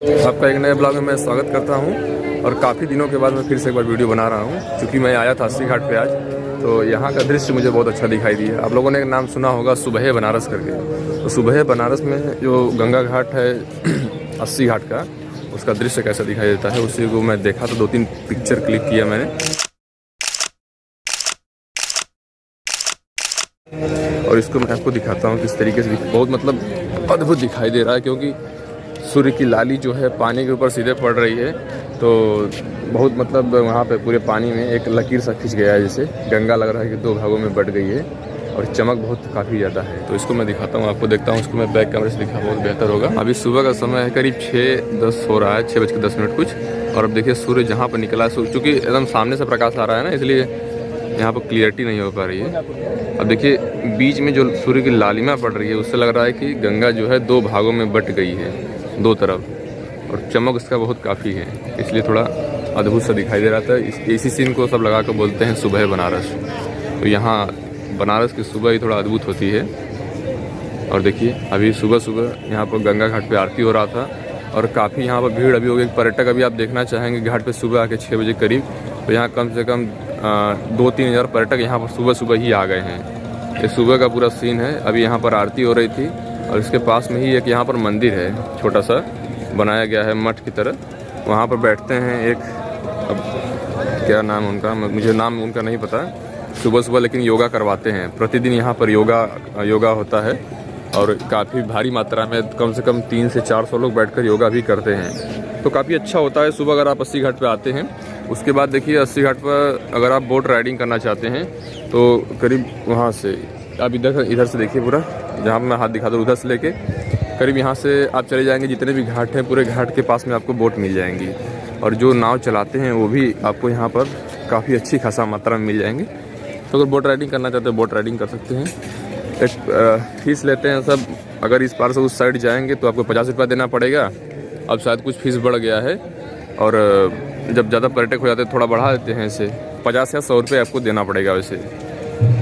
आपका एक नए ब्लॉग में मैं स्वागत करता हूं और काफ़ी दिनों के बाद मैं फिर से एक बार वीडियो बना रहा हूं क्योंकि मैं आया था अस्सी घाट पे आज। तो यहाँ का दृश्य मुझे बहुत अच्छा दिखाई दिया। आप लोगों ने एक नाम सुना होगा सुबह बनारस करके। तो सुबह बनारस में जो गंगा घाट है अस्सी घाट का, उसका दृश्य कैसा दिखाई देता है उसी को मैं देखा। तो 2-3 पिक्चर क्लिक किया मैंने और इसको मैं आपको दिखाता हूँ किस तरीके से बहुत मतलब अद्भुत दिखाई दे रहा है, क्योंकि सूर्य की लाली जो है पानी के ऊपर सीधे पड़ रही है। तो बहुत मतलब वहाँ पे पूरे पानी में एक लकीर सा खिंच गया है, जैसे गंगा लग रहा है कि 2 भागों में बट गई है और चमक बहुत काफ़ी ज़्यादा है। तो इसको मैं दिखाता हूँ आपको, देखता हूँ उसको मैं बैक कैमरे से दिखा, बहुत बेहतर होगा। अभी सुबह का समय है, करीब 6:10 हो रहा है, 6:10 कुछ। और अब देखिए सूर्य जहाँ पर निकला है, चूँकि एकदम सामने से प्रकाश आ रहा है ना, इसलिए यहाँ पर क्लियरिटी नहीं हो पा रही है। अब देखिए बीच में जो सूर्य की लालिमा पड़ रही है उससे लग रहा है कि गंगा जो है 2 भागों में बट गई है, 2 तरफ, और चमक उसका बहुत काफ़ी है, इसलिए थोड़ा अद्भुत सा दिखाई दे रहा था। इसी सीन को सब लगा कर बोलते हैं सुबह बनारस। तो यहाँ बनारस की सुबह ही थोड़ा अद्भुत होती है। और देखिए अभी सुबह सुबह यहाँ पर गंगा घाट पे आरती हो रहा था और काफ़ी यहाँ पर भीड़ अभी हो गई। पर्यटक अभी आप देखना चाहेंगे घाट पे सुबह आके 6 बजे करीब, तो यहाँ कम से कम 2-3 हज़ार पर्यटक यहाँ पर सुबह सुबह ही आ गए हैं। ये सुबह का पूरा सीन है। अभी यहाँ पर आरती हो रही थी और इसके पास में ही एक यहाँ पर मंदिर है, छोटा सा बनाया गया है मठ की तरह। वहाँ पर बैठते हैं एक, अब क्या नाम उनका, मुझे नाम उनका नहीं पता, सुबह सुबह लेकिन योगा करवाते हैं। प्रतिदिन यहाँ पर योगा होता है और काफ़ी भारी मात्रा में, कम से कम 300 से 400 लोग बैठकर योगा भी करते हैं। तो काफ़ी अच्छा होता है सुबह अगर आप अस्सी घाट पर आते हैं। उसके बाद देखिए अस्सी घाट पर अगर आप बोट राइडिंग करना चाहते हैं तो करीब वहाँ से आप इधर से देखिए, पूरा जहाँ मैं हाथ दिखा दूँ उधर से लेके करीब यहाँ से आप चले जाएंगे, जितने भी घाट हैं पूरे घाट के पास में आपको बोट मिल जाएंगी। और जो नाव चलाते हैं वो भी आपको यहाँ पर काफ़ी अच्छी खासा मात्रा में मिल जाएंगे। तो अगर बोट राइडिंग करना चाहते हैं बोट राइडिंग कर सकते हैं। एक फीस लेते हैं सब, अगर इस पार से उस साइड जाएंगे तो आपको 50 रुपया देना पड़ेगा। अब शायद कुछ फीस बढ़ गया है और जब ज़्यादा पर्यटक हो जाते हैं थोड़ा बढ़ा देते हैं, इसे 50 या 100 रुपये आपको देना पड़ेगा वैसे।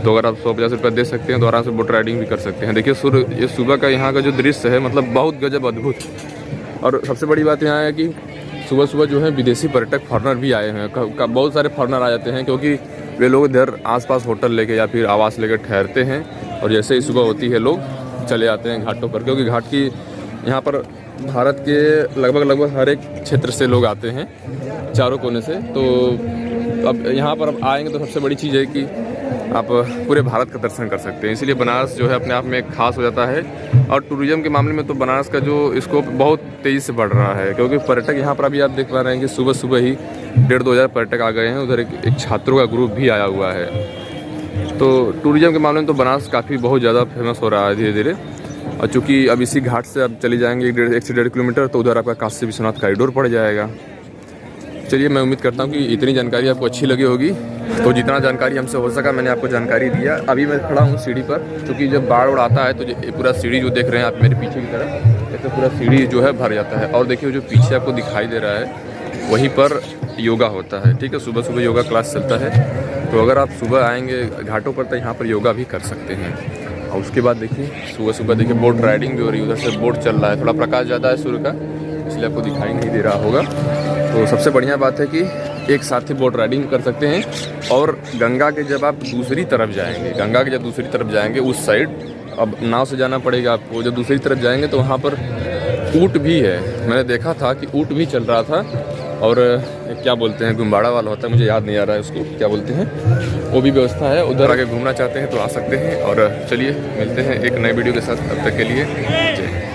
तो अगर आप 150 रुपये दे सकते हैं तो आराम से बोट राइडिंग भी कर सकते हैं। देखिए ये सुबह का यहाँ का जो दृश्य है मतलब बहुत गजब अद्भुत। और सबसे बड़ी बात यहाँ है कि सुबह सुबह जो है विदेशी पर्यटक फॉरनर भी आए हैं। बहुत सारे फॉरनर आ जाते हैं क्योंकि वे लोग इधर आसपास होटल लेके या फिर आवास लेकर ठहरते हैं और जैसे ही सुबह होती है लोग चले आते हैं घाटों पर, क्योंकि घाट की यहाँ पर भारत के लगभग हर एक क्षेत्र से लोग आते हैं, चारों कोने से। तो अब यहाँ पर अब आएंगे तो सबसे बड़ी चीज़ है कि आप पूरे भारत का दर्शन कर सकते हैं। इसीलिए बनारस जो है अपने आप में खास हो जाता है। और टूरिज़्म के मामले में तो बनारस का जो स्कोप बहुत तेज़ी से बढ़ रहा है, क्योंकि पर्यटक यहाँ पर अभी आप देख पा रहे हैं कि सुबह सुबह ही 1,500-2 हज़ार पर्यटक आ गए हैं। उधर एक छात्रों का ग्रुप भी आया हुआ है। तो टूरिज़्म के मामले में तो बनारस काफ़ी बहुत ज़्यादा फेमस हो रहा है धीरे धीरे। और चूँकि अब इसी घाट से आप चले जाएंगे 1 से 1.5 किलोमीटर, तो उधर आपका काशी विश्वनाथ कॉरिडोर पड़ जाएगा। चलिए मैं उम्मीद करता हूँ कि इतनी जानकारी आपको अच्छी लगी होगी। तो जितना जानकारी हमसे हो सका मैंने आपको जानकारी दिया। अभी मैं खड़ा हूँ सीढ़ी पर, क्योंकि जब बाढ़ उड़ आता है तो ये पूरा सीढ़ी जो देख रहे हैं आप मेरे पीछे की तरफ, ऐसे पूरा सीढ़ी जो है भर जाता है। और देखिए जो पीछे आपको दिखाई दे रहा है वहीं पर योगा होता है। ठीक है, सुबह सुबह योगा क्लास चलता है। तो अगर आप सुबह आएंगे घाटों पर तो यहाँ पर योगा भी कर सकते हैं। और उसके बाद देखिए सुबह सुबह देखिए बोट राइडिंग भी हो रही है। उधर से बोट चल रहा है, थोड़ा प्रकाश ज़्यादा है सूर्य का इसलिए आपको दिखाई नहीं दे रहा होगा। तो सबसे बढ़िया बात है कि एक साथ ही बोट राइडिंग कर सकते हैं। और गंगा के जब आप दूसरी तरफ जाएंगे, उस साइड अब नाव से जाना पड़ेगा आपको। जब दूसरी तरफ जाएंगे तो वहाँ पर ऊँट भी है, मैंने देखा था कि ऊँट भी चल रहा था। और क्या बोलते हैं, गुम्बाड़ा वाला होता है, मुझे याद नहीं आ रहा है उसको क्या बोलते हैं, वो भी व्यवस्था है। उधर आगे घूमना चाहते हैं तो आ सकते हैं। और चलिए मिलते हैं एक नए वीडियो के साथ, तब तक के लिए जय।